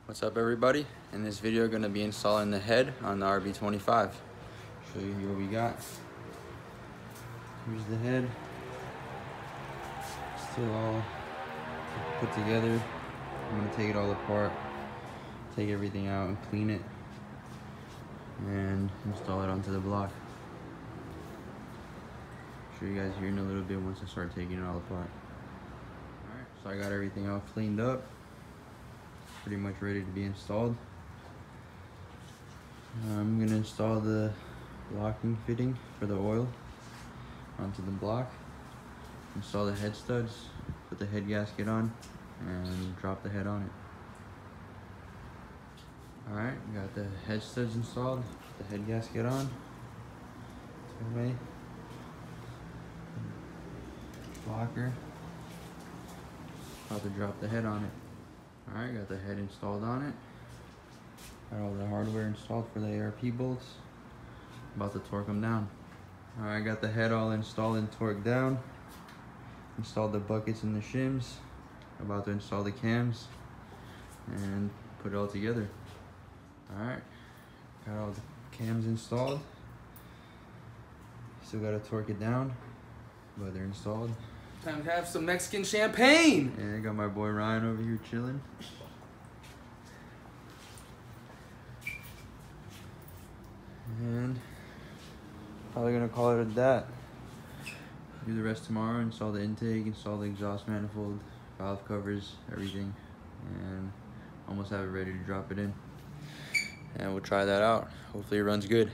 What's up, everybody? In this video, we're going to be installing the head on the Rb25. Show you here what we got. Here's the head. Still all put together. I'm going to take it all apart, take everything out and clean it, and install it onto the block. Show you guys here in a little bit once I start taking it all apart. Alright, so I got everything all cleaned up. Pretty much ready to be installed. I'm going to install the locking fitting for the oil onto the block, install the head studs, put the head gasket on, and drop the head on it. Alright, got the head studs installed, put the head gasket on, tomei, blocker, about to drop the head on it. Alright, got the head installed on it. Got all the hardware installed for the ARP bolts. About to torque them down. Alright, got the head all installed and torqued down. Installed the buckets and the shims. About to install the cams and put it all together. Alright, got all the cams installed. Still gotta torque it down, but they're installed. Time to have some Mexican champagne. And I got my boy Ryan over here chilling. And probably gonna call it a that. Do the rest tomorrow, install the intake, install the exhaust manifold, valve covers, everything, and almost have it ready to drop it in. And we'll try that out. Hopefully it runs good.